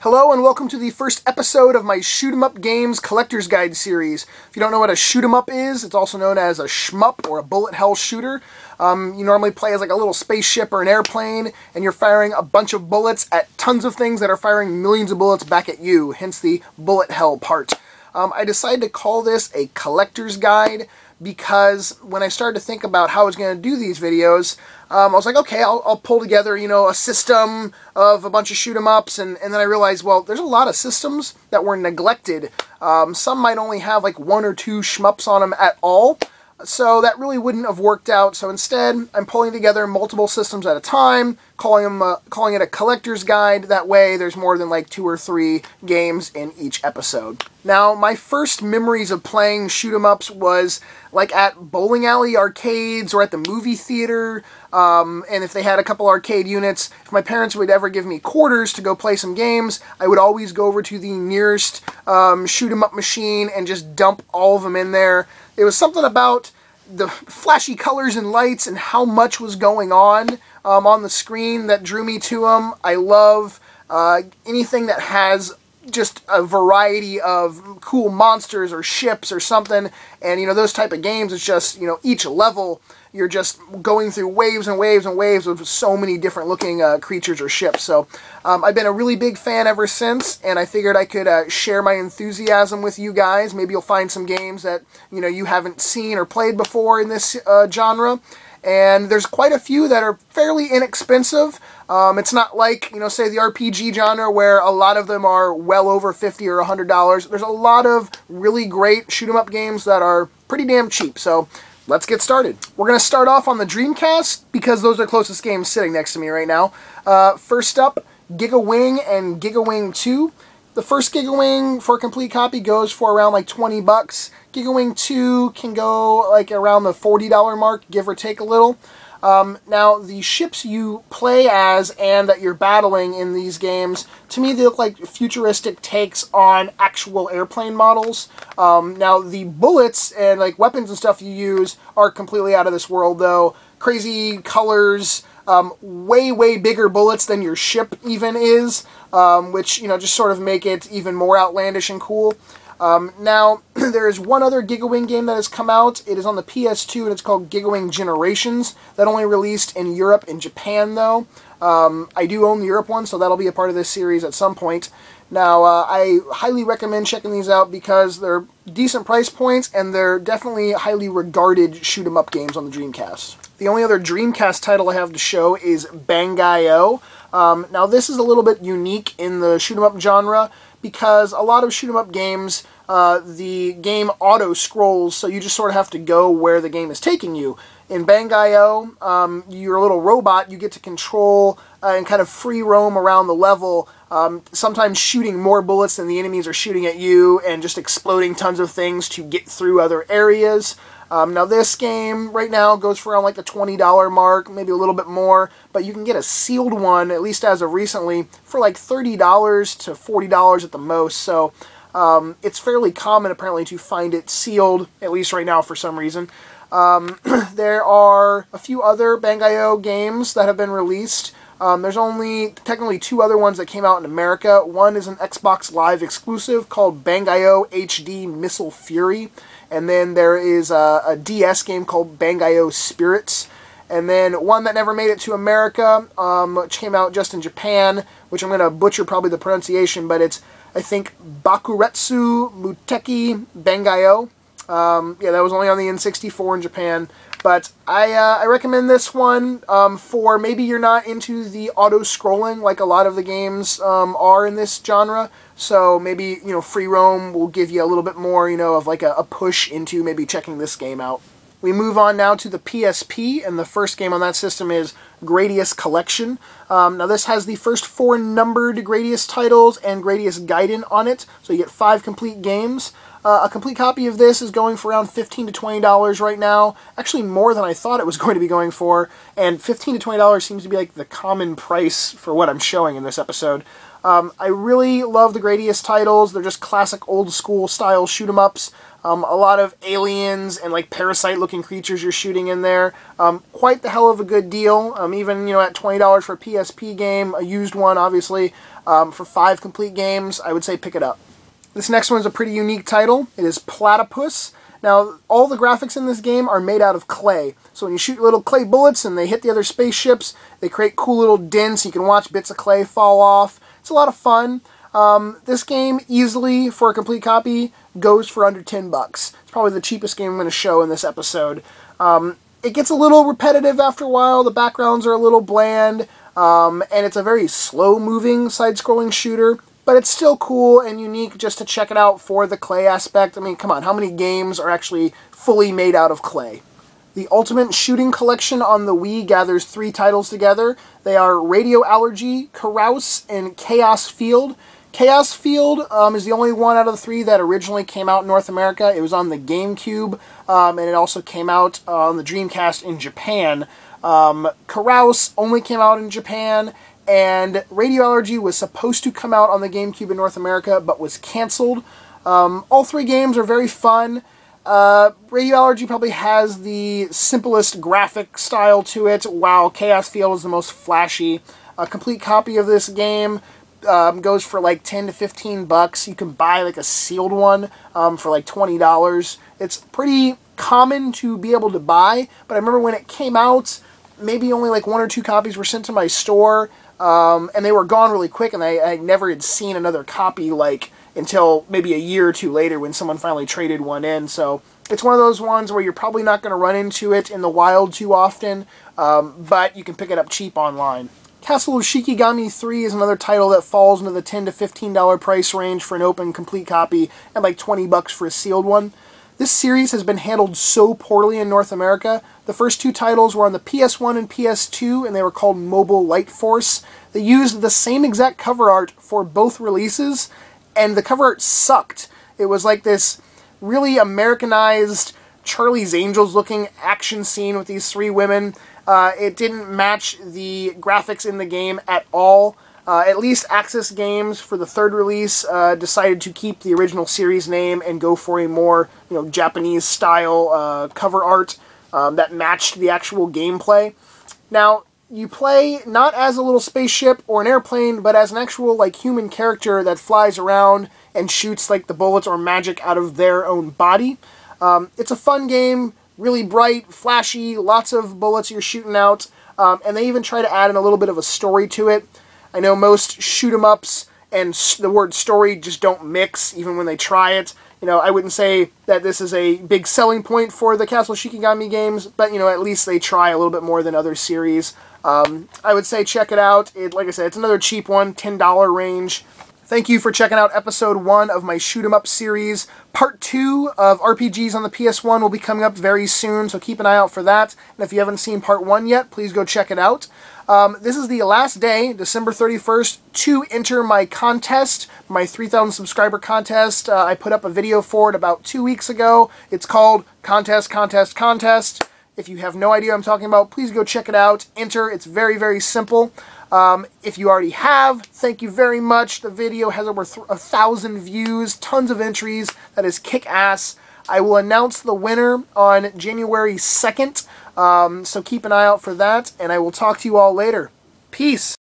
Hello and welcome to the first episode of my Shoot 'em Up Games Collector's Guide series. If you don't know what a shoot 'em up is, it's also known as a shmup or a bullet hell shooter. You normally play as like a little spaceship or an airplane, and you're firing a bunch of bullets at tons of things that are firing millions of bullets back at you, hence the bullet hell part. I decided to call this a collector's guide because when I started to think about how I was going to do these videos, I was like, okay, I'll pull together, a system of a bunch of shoot 'em ups, and then I realized, well, there's a lot of systems that were neglected. Some might only have like one or two shmups on them at all, so that really wouldn't have worked out. So instead, I'm pulling together multiple systems at a time, calling it a collector's guide. That way, there's more than like 2 or 3 games in each episode. Now, my first memories of playing shoot 'em ups was like at bowling alley arcades or at the movie theater. And if they had a couple arcade units, if my parents would ever give me quarters to go play some games, I would always go over to the nearest shoot 'em up machine and just dump all of them in there. It was something about the flashy colors and lights and how much was going on the screen that drew me to them. I love anything that has just a variety of cool monsters or ships or something, and those type of games, it's just, each level you're just going through waves and waves and waves of so many different looking creatures or ships. So I've been a really big fan ever since, and I figured I could share my enthusiasm with you guys. Maybe you'll find some games that you haven't seen or played before in this genre. And there's quite a few that are fairly inexpensive. It's not like, say the RPG genre where a lot of them are well over $50 or $100. There's a lot of really great shoot 'em up games that are pretty damn cheap. So let's get started. We're going to start off on the Dreamcast because those are the closest games sitting next to me right now. First up, Giga Wing and Giga Wing 2. The first Giga Wing for a complete copy goes for around like 20 bucks. Giga Wing 2 can go like around the $40 mark, give or take a little. Now, the ships you play as and that you're battling in these games, to me they look like futuristic takes on actual airplane models. Now, the bullets and like weapons and stuff you use are completely out of this world, though. Crazy colors, way, way bigger bullets than your ship even is, which, just sort of make it even more outlandish and cool. Now, there is one other Giga Wing game that has come out. It is on the PS2, and it's called Giga Wing Generations. That only released in Europe and Japan, though. I do own the Europe one, so that'll be a part of this series at some point. Now, I highly recommend checking these out because they're decent price points, and they're definitely highly regarded shoot 'em up games on the Dreamcast. The only other Dreamcast title I have to show is Bango. Now, this is a little bit unique in the shoot 'em up genre because a lot of shoot 'em up games, the game auto-scrolls, so you just sort of have to go where the game is taking you. In Bango, you're a little robot. You get to control and kind of free roam around the level, sometimes shooting more bullets than the enemies are shooting at you and just exploding tons of things to get through other areas. Now this game right now goes for around like the $20 mark, maybe a little bit more, but you can get a sealed one, at least as of recently, for like $30 to $40 at the most. So it's fairly common apparently to find it sealed, at least right now for some reason. There are a few other Bango games that have been released. There's only technically 2 other ones that came out in America. One is an Xbox Live exclusive called Bango HD Missile Fury. And then there is a DS game called Bango Spirits. And then one that never made it to America, which came out just in Japan, which I'm going to butcher probably the pronunciation, but it's, I think, Bakuretsu Muteki Bango. Yeah, that was only on the N64 in Japan. But I recommend this one for maybe you're not into the auto-scrolling like a lot of the games are in this genre. So maybe, free roam will give you a little bit more, of like a push into maybe checking this game out. We move on now to the PSP, and the first game on that system is Gradius Collection. Now this has the first 4 numbered Gradius titles and Gradius Gaiden on it, so you get 5 complete games. A complete copy of this is going for around $15 to $20 right now. Actually more than I thought it was going to be going for, and $15 to $20 seems to be like the common price for what I'm showing in this episode. I really love the Gradius titles. They're just classic old school style shoot 'em ups. A lot of aliens and like parasite looking creatures you're shooting in there. Quite the hell of a good deal. Even, at $20 for a PSP game, a used one obviously, for 5 complete games, I would say pick it up. This next one is a pretty unique title. It is Platypus. Now, all the graphics in this game are made out of clay. So when you shoot little clay bullets and they hit the other spaceships, they create cool little dents. You can watch bits of clay fall off. It's a lot of fun. This game easily, for a complete copy, goes for under $10. It's probably the cheapest game I'm going to show in this episode. It gets a little repetitive after a while. The backgrounds are a little bland. And it's a very slow-moving side-scrolling shooter. But it's still cool and unique just to check it out for the clay aspect. I mean, come on, how many games are actually fully made out of clay? The Ultimate Shooting Collection on the Wii gathers 3 titles together. They are Radio Allergy, Carouse, and Chaos Field. Chaos Field is the only one out of the 3 that originally came out in North America. It was on the GameCube, and it also came out on the Dreamcast in Japan. Carouse only came out in Japan, and Radio Allergy was supposed to come out on the GameCube in North America, but was canceled. All 3 games are very fun. Radio Allergy probably has the simplest graphic style to it, while Chaos Field is the most flashy. A complete copy of this game goes for like $10 to $15. You can buy like a sealed one for like $20. It's pretty common to be able to buy, but I remember when it came out, maybe only like 1 or 2 copies were sent to my store, and they were gone really quick, and I never had seen another copy like until maybe a year or 2 later when someone finally traded one in. So it's one of those ones where you're probably not going to run into it in the wild too often, but you can pick it up cheap online. Castle of Shikigami 3 is another title that falls into the $10 to $15 price range for an open complete copy and like $20 for a sealed one. This series has been handled so poorly in North America. The first 2 titles were on the PS1 and PS2, and they were called Mobile Light Force. They used the same exact cover art for both releases, and the cover art sucked. It was like this really Americanized Charlie's Angels looking action scene with these 3 women. It didn't match the graphics in the game at all. At least Axis Games, for the 3rd release, decided to keep the original series name and go for a more, Japanese style cover art that matched the actual gameplay. Now, you play not as a little spaceship or an airplane, but as an actual like human character that flies around and shoots like the bullets or magic out of their own body. It's a fun game, really bright, flashy, lots of bullets you're shooting out, and they even try to add in a little bit of a story to it. I know most shoot 'em ups and the word story just don't mix, even when they try it. I wouldn't say that this is a big selling point for the Castle Shikigami games, but, at least they try a little bit more than other series. I would say check it out. Like I said, it's another cheap one, $10 range. Thank you for checking out episode 1 of my Shoot 'em Up series. Part 2 of RPGs on the PS1 will be coming up very soon, so keep an eye out for that. And if you haven't seen part 1 yet, please go check it out. This is the last day, December 31st, to enter my contest, my 3,000 subscriber contest. I put up a video for it about 2 weeks ago. It's called Contest, Contest, Contest. If you have no idea what I'm talking about, please go check it out. Enter. It's very, very simple. If you already have, thank you very much. The video has over 1,000 views, tons of entries. That is kick-ass. I will announce the winner on January 2nd, so keep an eye out for that, and I will talk to you all later. Peace!